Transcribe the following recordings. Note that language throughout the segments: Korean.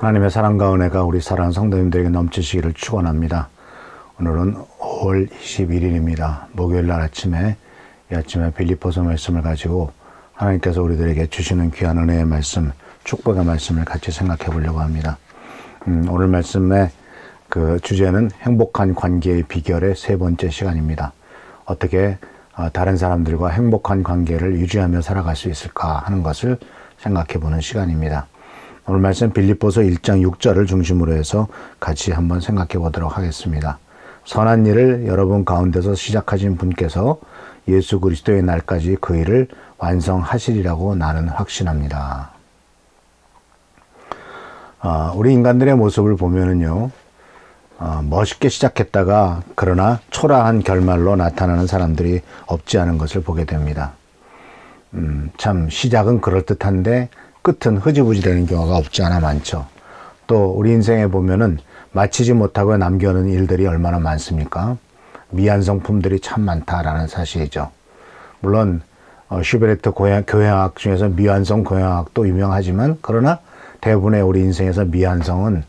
하나님의 사랑과 은혜가 우리 사랑하는 성도님들에게 넘치시기를 축원합니다. 오늘은 5월 21일입니다. 목요일 날 아침에 이 아침에 빌립보서 말씀을 가지고 하나님께서 우리들에게 주시는 귀한 은혜의 말씀, 축복의 말씀을 같이 생각해 보려고 합니다. 오늘 말씀의 그 주제는 행복한 관계의 비결의 세 번째 시간입니다. 어떻게 다른 사람들과 행복한 관계를 유지하며 살아갈 수 있을까 하는 것을 생각해 보는 시간입니다. 오늘 말씀 빌립보서 1장 6절을 중심으로 해서 같이 한번 생각해 보도록 하겠습니다. 선한 일을 여러분 가운데서 시작하신 분께서 예수 그리스도의 날까지 그 일을 완성하시리라고 나는 확신합니다. 우리 인간들의 모습을 보면은요, 멋있게 시작했다가 그러나 초라한 결말로 나타나는 사람들이 없지 않은 것을 보게 됩니다. 참 시작은 그럴듯한데 끝은 흐지부지되는 경우가 없지 않아 많죠. 또 우리 인생에 보면은 마치지 못하고 남겨놓은 일들이 얼마나 많습니까? 미완성품들이 참 많다라는 사실이죠. 물론 슈베르트 교향악 중에서 미완성 교향악도 유명하지만 그러나 대부분의 우리 인생에서 미완성은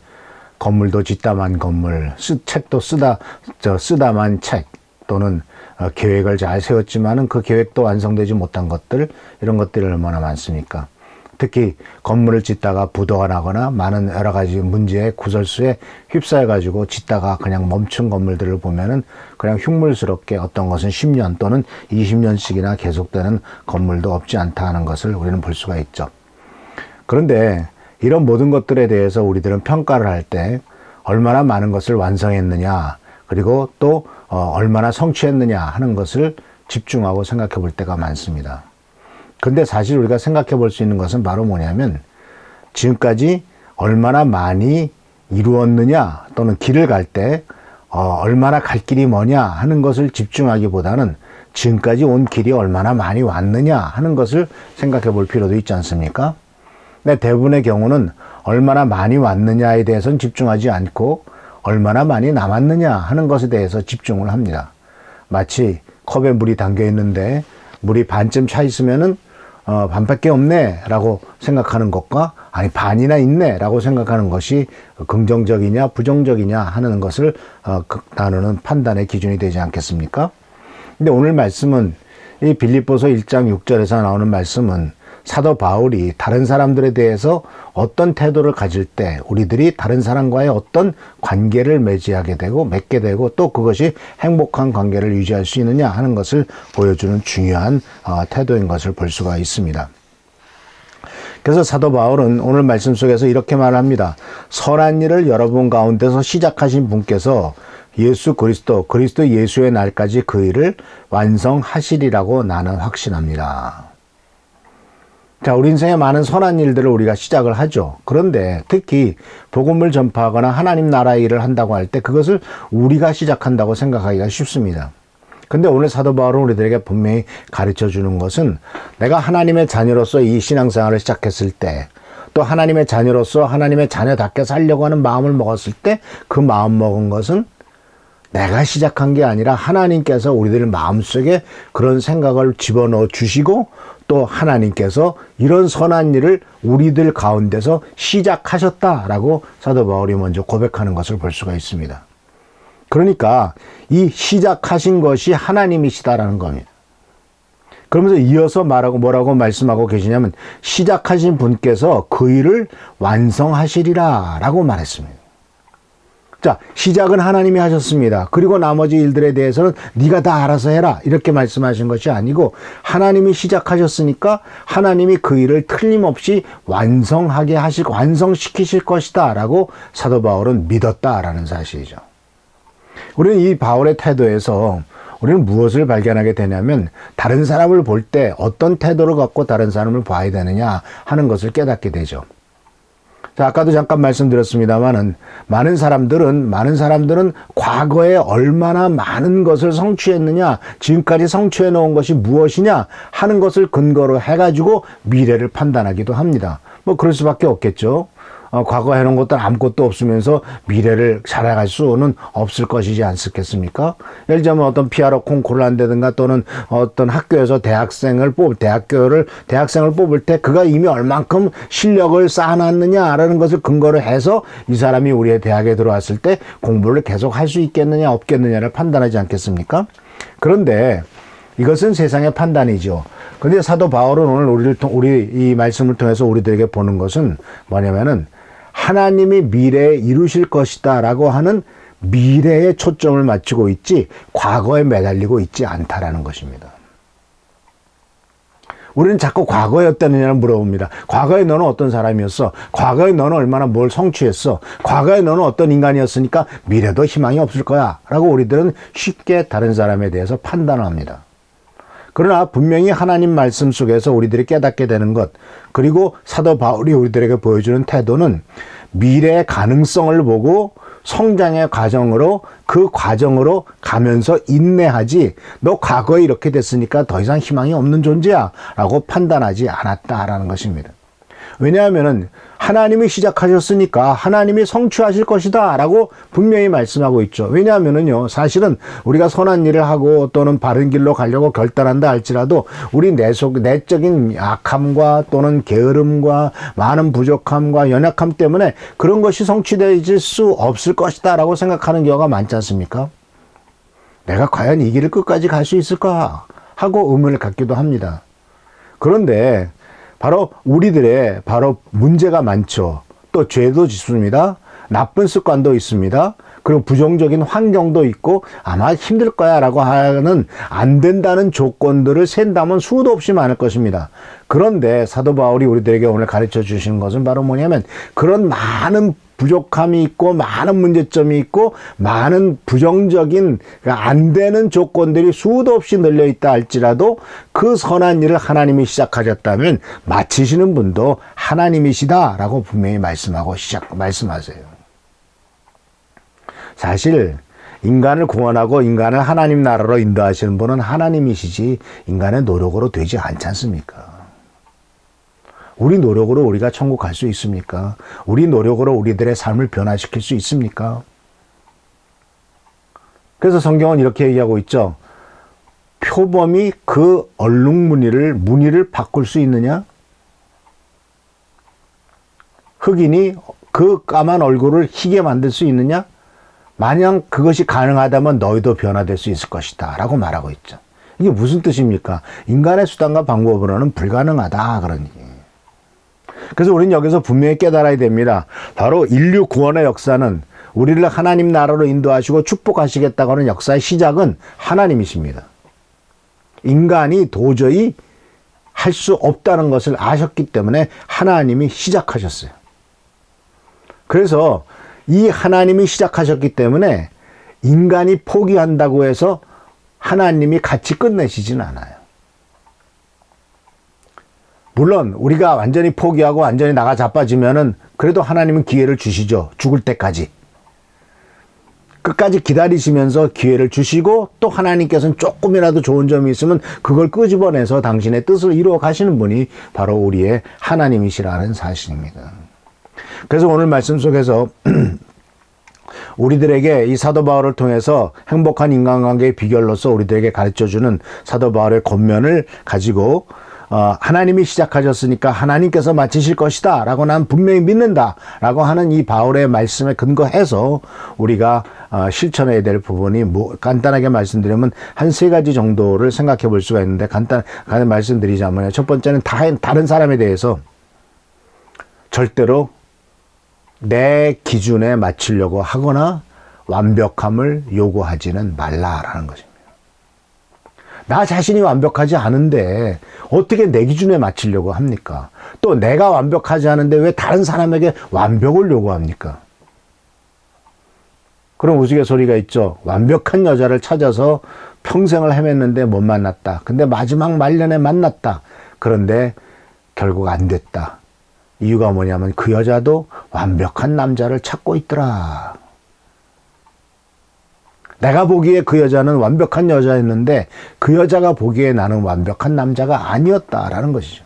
건물도 짓다만 건물, 책도 쓰다만 책, 또는 계획을 잘 세웠지만은 그 계획도 완성되지 못한 것들, 이런 것들이 얼마나 많습니까? 특히 건물을 짓다가 부도가 나거나 많은 여러 가지 문제의 구설수에 휩싸여가지고 짓다가 그냥 멈춘 건물들을 보면은 그냥 흉물스럽게 어떤 것은 10년 또는 20년씩이나 계속되는 건물도 없지 않다 하는 것을 우리는 볼 수가 있죠. 그런데 이런 모든 것들에 대해서 우리들은 평가를 할 때 얼마나 많은 것을 완성했느냐, 그리고 또 얼마나 성취했느냐 하는 것을 집중하고 생각해 볼 때가 많습니다. 근데 사실 우리가 생각해 볼 수 있는 것은 바로 뭐냐면 지금까지 얼마나 많이 이루었느냐 또는 길을 갈 때 얼마나 갈 길이 뭐냐 하는 것을 집중하기보다는 지금까지 온 길이 얼마나 많이 왔느냐 하는 것을 생각해 볼 필요도 있지 않습니까? 근데 대부분의 경우는 얼마나 많이 왔느냐에 대해서는 집중하지 않고 얼마나 많이 남았느냐 하는 것에 대해서 집중을 합니다. 마치 컵에 물이 담겨 있는데 물이 반쯤 차 있으면은 반밖에 없네 라고 생각하는 것과 아니 반이나 있네 라고 생각하는 것이 긍정적이냐 부정적이냐 하는 것을 나누는 판단의 기준이 되지 않겠습니까? 근데 오늘 말씀은 이 빌립보서 1장 6절에서 나오는 말씀은 사도 바울이 다른 사람들에 대해서 어떤 태도를 가질 때 우리들이 다른 사람과의 어떤 관계를 맺게 되고 또 그것이 행복한 관계를 유지할 수 있느냐 하는 것을 보여주는 중요한 태도인 것을 볼 수가 있습니다. 그래서 사도 바울은 오늘 말씀 속에서 이렇게 말합니다. 선한 일을 여러분 가운데서 시작하신 분께서 예수 그리스도 예수의 날까지 그 일을 완성하시리라고 나는 확신합니다. 자, 우리 인생에 많은 선한 일들을 우리가 시작을 하죠. 그런데 특히 복음을 전파하거나 하나님 나라의 일을 한다고 할 때 그것을 우리가 시작한다고 생각하기가 쉽습니다. 근데 오늘 사도 바울은 우리들에게 분명히 가르쳐 주는 것은 내가 하나님의 자녀로서 이 신앙생활을 시작했을 때 또 하나님의 자녀로서 하나님의 자녀답게 살려고 하는 마음을 먹었을 때 그 마음 먹은 것은 내가 시작한 게 아니라 하나님께서 우리들 마음속에 그런 생각을 집어넣어 주시고 또 하나님께서 이런 선한 일을 우리들 가운데서 시작하셨다라고 사도 바울이 먼저 고백하는 것을 볼 수가 있습니다. 그러니까 이 시작하신 것이 하나님이시다라는 겁니다. 그러면서 이어서 뭐라고 말씀하고 계시냐면 시작하신 분께서 그 일을 완성하시리라 라고 말했습니다. 자, 시작은 하나님이 하셨습니다. 그리고 나머지 일들에 대해서는 네가 다 알아서 해라 이렇게 말씀하신 것이 아니고 하나님이 시작하셨으니까 하나님이 그 일을 틀림없이 완성시키실 것이다 라고 사도 바울은 믿었다라는 사실이죠. 우리는 이 바울의 태도에서 우리는 무엇을 발견하게 되냐면 다른 사람을 볼 때 어떤 태도를 갖고 다른 사람을 봐야 되느냐 하는 것을 깨닫게 되죠. 자, 아까도 잠깐 말씀드렸습니다만은 많은 사람들은 과거에 얼마나 많은 것을 성취했느냐, 지금까지 성취해 놓은 것이 무엇이냐 하는 것을 근거로 해가지고 미래를 판단하기도 합니다. 뭐 그럴 수밖에 없겠죠. 과거 해놓은 것도 아무것도 없으면서 미래를 살아갈 수는 없을 것이지 않겠습니까? 예를 들자면 어떤 피아노 콩쿠르를 한다든가 또는 어떤 학교에서 대학생을 뽑을 때 그가 이미 얼만큼 실력을 쌓아놨느냐라는 것을 근거로 해서 이 사람이 우리의 대학에 들어왔을 때 공부를 계속 할 수 있겠느냐 없겠느냐를 판단하지 않겠습니까? 그런데 이것은 세상의 판단이죠. 그런데 사도 바울은 오늘 우리 이 말씀을 통해서 우리들에게 보는 것은 뭐냐면은 하나님이 미래에 이루실 것이다 라고 하는 미래에 초점을 맞추고 있지 과거에 매달리고 있지 않다라는 것입니다. 우리는 자꾸 과거에 어땠느냐를 물어봅니다. 과거에 너는 어떤 사람이었어? 과거에 너는 얼마나 뭘 성취했어? 과거에 너는 어떤 인간이었으니까 미래도 희망이 없을 거야 라고 우리들은 쉽게 다른 사람에 대해서 판단을 합니다. 그러나 분명히 하나님 말씀 속에서 우리들이 깨닫게 되는 것, 그리고 사도 바울이 우리들에게 보여주는 태도는 미래의 가능성을 보고 성장의 과정으로 그 과정으로 가면서 인내하지 너 과거에 이렇게 됐으니까 더 이상 희망이 없는 존재야 라고 판단하지 않았다라는 것입니다. 왜냐하면은 하나님이 시작하셨으니까 하나님이 성취하실 것이다 라고 분명히 말씀하고 있죠. 왜냐하면은요, 사실은 우리가 선한 일을 하고 또는 바른 길로 가려고 결단한다 할지라도 우리 내적인 약함과 또는 게으름과 많은 부족함과 연약함 때문에 그런 것이 성취될 수 없을 것이다 라고 생각하는 경우가 많지 않습니까? 내가 과연 이 길을 끝까지 갈 수 있을까 하고 의문을 갖기도 합니다. 그런데 바로 우리들의 문제가 많죠. 또 죄도 있습니다. 나쁜 습관도 있습니다. 그리고 부정적인 환경도 있고 아마 힘들 거야 라고 하는 안 된다는 조건들을 센다면 수도 없이 많을 것입니다. 그런데 사도 바울이 우리들에게 오늘 가르쳐 주시는 것은 바로 뭐냐면 그런 많은 부족함이 있고 많은 문제점이 있고 많은 부정적인 안 되는 조건들이 수도 없이 널려 있다 할지라도 그 선한 일을 하나님이 시작하셨다면 마치시는 분도 하나님이시다라고 분명히 말씀하세요. 사실 인간을 구원하고 인간을 하나님 나라로 인도하시는 분은 하나님이시지 인간의 노력으로 되지 않지 않습니까? 우리 노력으로 우리가 천국 갈 수 있습니까? 우리 노력으로 우리들의 삶을 변화시킬 수 있습니까? 그래서 성경은 이렇게 얘기하고 있죠. 표범이 그 무늬를 바꿀 수 있느냐? 흑인이 그 까만 얼굴을 희게 만들 수 있느냐? 만약 그것이 가능하다면 너희도 변화될 수 있을 것이다 라고 말하고 있죠. 이게 무슨 뜻입니까? 인간의 수단과 방법으로는 불가능하다 그런 얘기예요. 그래서 우리는 여기서 분명히 깨달아야 됩니다. 바로 인류 구원의 역사는 우리를 하나님 나라로 인도하시고 축복하시겠다고 하는 역사의 시작은 하나님이십니다. 인간이 도저히 할 수 없다는 것을 아셨기 때문에 하나님이 시작하셨어요. 그래서 이 하나님이 시작하셨기 때문에 인간이 포기한다고 해서 하나님이 같이 끝내시진 않아요. 물론 우리가 완전히 포기하고 완전히 나가 자빠지면은 그래도 하나님은 기회를 주시죠. 죽을 때까지. 끝까지 기다리시면서 기회를 주시고 또 하나님께서는 조금이라도 좋은 점이 있으면 그걸 끄집어내서 당신의 뜻을 이루어 가시는 분이 바로 우리의 하나님이시라는 사실입니다. 그래서 오늘 말씀 속에서 우리들에게 이 사도 바울을 통해서 행복한 인간관계의 비결로서 우리들에게 가르쳐주는 사도 바울의 권면을 가지고 하나님이 시작하셨으니까 하나님께서 마치실 것이다 라고 난 분명히 믿는다 라고 하는 이 바울의 말씀에 근거해서 우리가 실천해야 될 부분이 간단하게 말씀드리면 한 3가지 정도를 생각해 볼 수가 있는데 간단하게 말씀드리자면 첫 번째는 다른 사람에 대해서 절대로 내 기준에 맞추려고 하거나 완벽함을 요구하지는 말라라는 것입니다. 나 자신이 완벽하지 않은데 어떻게 내 기준에 맞추려고 합니까? 또 내가 완벽하지 않은데 왜 다른 사람에게 완벽을 요구합니까? 그런 우스갯소리가 있죠. 완벽한 여자를 찾아서 평생을 헤맸는데 못 만났다. 근데 마지막 말년에 만났다. 그런데 결국 안 됐다. 이유가 뭐냐면 그 여자도 완벽한 남자를 찾고 있더라. 내가 보기에 그 여자는 완벽한 여자였는데 그 여자가 보기에 나는 완벽한 남자가 아니었다라는 것이죠.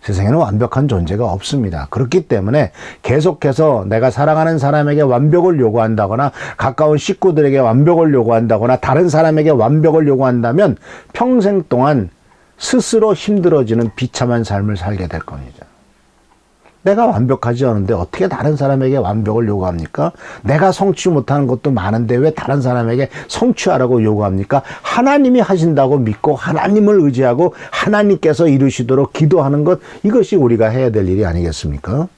세상에는 완벽한 존재가 없습니다. 그렇기 때문에 계속해서 내가 사랑하는 사람에게 완벽을 요구한다거나 가까운 식구들에게 완벽을 요구한다거나 다른 사람에게 완벽을 요구한다면 평생 동안 스스로 힘들어지는 비참한 삶을 살게 될 겁니다. 내가 완벽하지 않은데 어떻게 다른 사람에게 완벽을 요구합니까? 내가 성취 못하는 것도 많은데 왜 다른 사람에게 성취하라고 요구합니까? 하나님이 하신다고 믿고 하나님을 의지하고 하나님께서 이루시도록 기도하는 것, 이것이 우리가 해야 될 일이 아니겠습니까?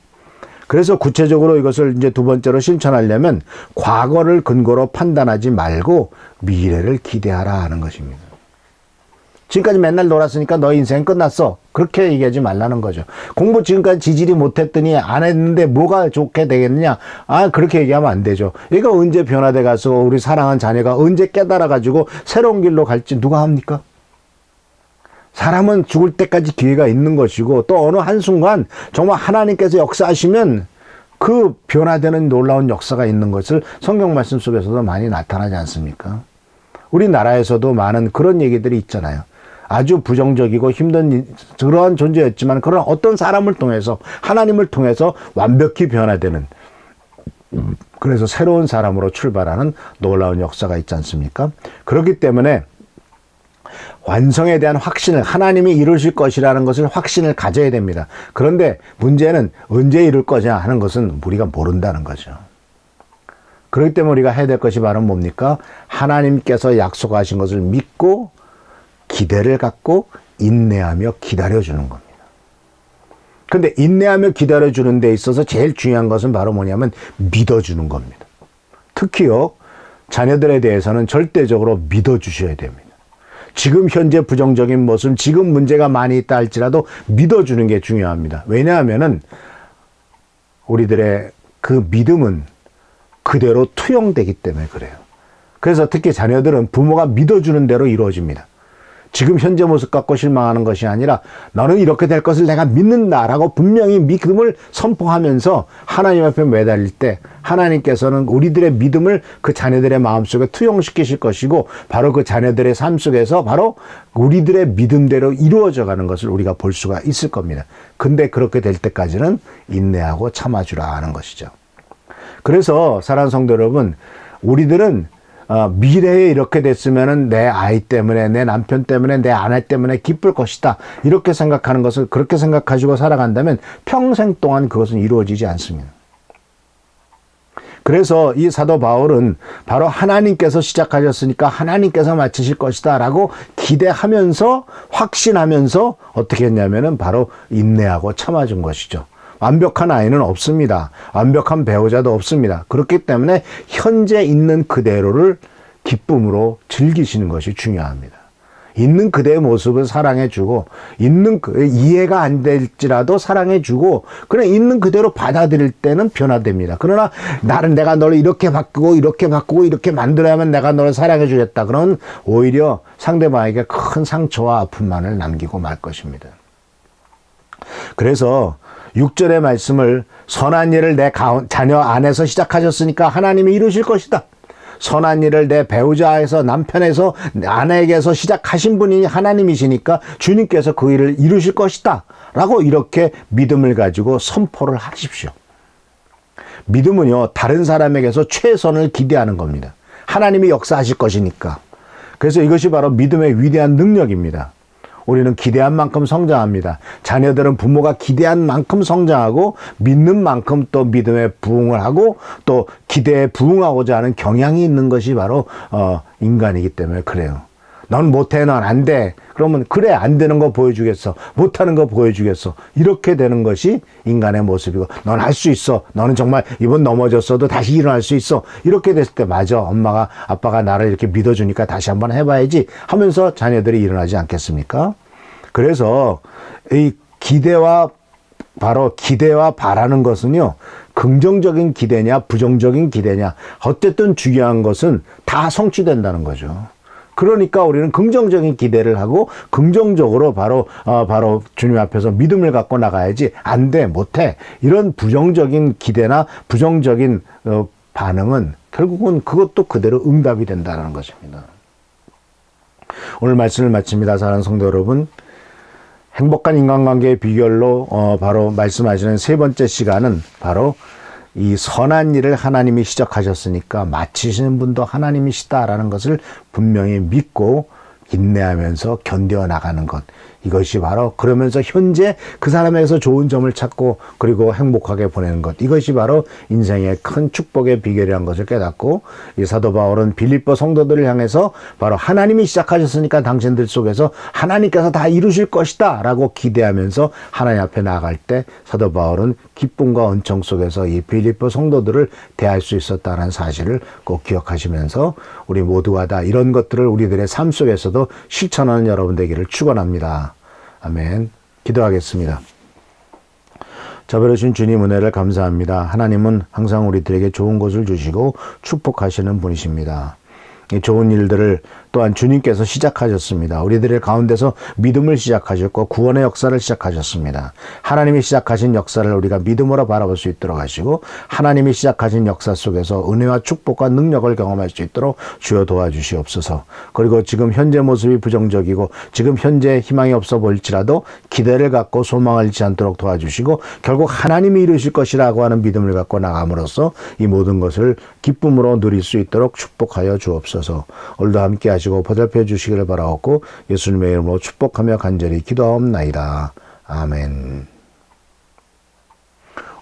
그래서 구체적으로 이것을 이제 두 번째로 실천하려면 과거를 근거로 판단하지 말고 미래를 기대하라 하는 것입니다. 지금까지 맨날 놀았으니까 너 인생 끝났어. 그렇게 얘기하지 말라는 거죠. 공부 지금까지 지질이 못했더니 안 했는데 뭐가 좋게 되겠느냐. 그렇게 얘기하면 안 되죠. 얘가 언제 변화돼 가서 우리 사랑한 자녀가 언제 깨달아가지고 새로운 길로 갈지 누가 합니까? 사람은 죽을 때까지 기회가 있는 것이고 또 어느 한순간 정말 하나님께서 역사하시면 그 변화되는 놀라운 역사가 있는 것을 성경 말씀 속에서도 많이 나타나지 않습니까? 우리나라에서도 많은 그런 얘기들이 있잖아요. 아주 부정적이고 힘든 그러한 존재였지만 그런 어떤 사람을 통해서 하나님을 통해서 완벽히 변화되는, 그래서 새로운 사람으로 출발하는 놀라운 역사가 있지 않습니까? 그렇기 때문에 완성에 대한 확신을, 하나님이 이루실 것이라는 것을 확신을 가져야 됩니다. 그런데 문제는 언제 이룰 거냐 하는 것은 우리가 모른다는 거죠. 그렇기 때문에 우리가 해야 될 것이 바로 뭡니까? 하나님께서 약속하신 것을 믿고 기대를 갖고 인내하며 기다려주는 겁니다. 그런데 인내하며 기다려주는 데 있어서 제일 중요한 것은 바로 뭐냐면 믿어주는 겁니다. 특히요, 자녀들에 대해서는 절대적으로 믿어주셔야 됩니다. 지금 현재 부정적인 모습, 지금 문제가 많이 있다 할지라도 믿어주는 게 중요합니다. 왜냐하면은 우리들의 그 믿음은 그대로 투영되기 때문에 그래요. 그래서 특히 자녀들은 부모가 믿어주는 대로 이루어집니다. 지금 현재 모습 갖고 실망하는 것이 아니라 너는 이렇게 될 것을 내가 믿는다라고 분명히 믿음을 선포하면서 하나님 앞에 매달릴 때 하나님께서는 우리들의 믿음을 그 자녀들의 마음속에 투영시키실 것이고 바로 그 자녀들의 삶 속에서 바로 우리들의 믿음대로 이루어져 가는 것을 우리가 볼 수가 있을 겁니다. 근데 그렇게 될 때까지는 인내하고 참아주라 하는 것이죠. 그래서 사랑하는 성도 여러분, 우리들은 미래에 이렇게 됐으면은 내 아이 때문에, 내 남편 때문에, 내 아내 때문에 기쁠 것이다, 이렇게 생각하는 것을 그렇게 생각하시고 살아간다면 평생 동안 그것은 이루어지지 않습니다. 그래서 이 사도 바울은 바로 하나님께서 시작하셨으니까 하나님께서 마치실 것이다 라고 기대하면서 확신하면서 어떻게 했냐면은 바로 인내하고 참아준 것이죠. 완벽한 아이는 없습니다. 완벽한 배우자도 없습니다. 그렇기 때문에 현재 있는 그대로를 기쁨으로 즐기시는 것이 중요합니다. 있는 그대의 모습을 사랑해주고, 이해가 안 될지라도 사랑해주고, 그냥 있는 그대로 받아들일 때는 변화됩니다. 그러나 내가 너를 이렇게 바꾸고 이렇게 만들어야만 내가 너를 사랑해주겠다. 그러면 오히려 상대방에게 큰 상처와 아픔만을 남기고 말 것입니다. 그래서 6절의 말씀을 선한 일을 내 자녀 안에서 시작하셨으니까 하나님이 이루실 것이다. 선한 일을 내 배우자에서, 남편에서, 아내에게서 시작하신 분이 하나님이시니까 주님께서 그 일을 이루실 것이다 라고 이렇게 믿음을 가지고 선포를 하십시오. 믿음은요, 다른 사람에게서 최선을 기대하는 겁니다. 하나님이 역사하실 것이니까. 그래서 이것이 바로 믿음의 위대한 능력입니다. 우리는 기대한 만큼 성장합니다. 자녀들은 부모가 기대한 만큼 성장하고 믿는 만큼 또 믿음에 부응을 하고 또 기대에 부응하고자 하는 경향이 있는 것이 바로 인간이기 때문에 그래요. 넌 못해, 넌 안 돼. 그러면 그래, 안 되는 거 보여주겠어. 못하는 거 보여주겠어. 이렇게 되는 것이 인간의 모습이고, 넌 할 수 있어. 너는 정말 이번 넘어졌어도 다시 일어날 수 있어. 이렇게 됐을 때 맞아. 엄마가, 아빠가 나를 이렇게 믿어주니까 다시 한번 해봐야지 하면서 자녀들이 일어나지 않겠습니까? 그래서 이 기대와 바라는 것은요, 긍정적인 기대냐 부정적인 기대냐, 어쨌든 중요한 것은 다 성취된다는 거죠. 그러니까 우리는 긍정적인 기대를 하고 긍정적으로 바로 주님 앞에서 믿음을 갖고 나가야지, 안 돼, 못해, 이런 부정적인 기대나 부정적인 반응은 결국은 그것도 그대로 응답이 된다는 것입니다. 오늘 말씀을 마칩니다. 사랑하는 성도 여러분, 행복한 인간관계의 비결로 바로 말씀하시는 세 번째 시간은 바로 이 선한 일을 하나님이 시작하셨으니까 마치시는 분도 하나님이시다라는 것을 분명히 믿고 인내하면서 견뎌 나가는 것. 이것이 바로 그러면서 현재 그 사람에게서 좋은 점을 찾고 그리고 행복하게 보내는 것. 이것이 바로 인생의 큰 축복의 비결이라는 것을 깨닫고 이 사도 바울은 빌립보 성도들을 향해서 바로 하나님이 시작하셨으니까 당신들 속에서 하나님께서 다 이루실 것이다 라고 기대하면서 하나님 앞에 나아갈 때 사도 바울은 기쁨과 은총 속에서 이 빌립보 성도들을 대할 수 있었다는 사실을 꼭 기억하시면서 우리 모두가 다 이런 것들을 우리들의 삶 속에서도 실천하는 여러분 되기를 축원합니다. 아멘. 기도하겠습니다. 자비로우신 주님 은혜를 감사합니다. 하나님은 항상 우리들에게 좋은 것을 주시고 축복하시는 분이십니다. 이 좋은 일들을 또한 주님께서 시작하셨습니다. 우리들의 가운데서 믿음을 시작하셨고 구원의 역사를 시작하셨습니다. 하나님이 시작하신 역사를 우리가 믿음으로 바라볼 수 있도록 하시고 하나님이 시작하신 역사 속에서 은혜와 축복과 능력을 경험할 수 있도록 주여 도와주시옵소서. 그리고 지금 현재 모습이 부정적이고 지금 현재 희망이 없어 보일지라도 기대를 갖고 소망을 잃지 않도록 도와주시고 결국 하나님이 이루실 것이라고 하는 믿음을 갖고 나감으로써 이 모든 것을 기쁨으로 누릴 수 있도록 축복하여 주옵소서. 오늘도 함께 하시고 보살펴 주시기를 바라옵고 예수님의 이름으로 축복하며 간절히 기도하옵나이다. 아멘.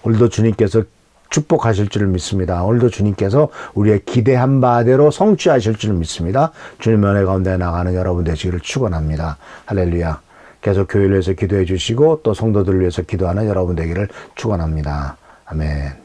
오늘도 주님께서 축복하실 줄 믿습니다. 오늘도 주님께서 우리의 기대한 바대로 성취하실 줄 믿습니다. 주님의 은혜 가운데 나가는 여러분 되시기를 축원합니다. 할렐루야. 계속 교회를 위해서 기도해 주시고 또 성도들을 위해서 기도하는 여러분 되기를 축원합니다. 아멘.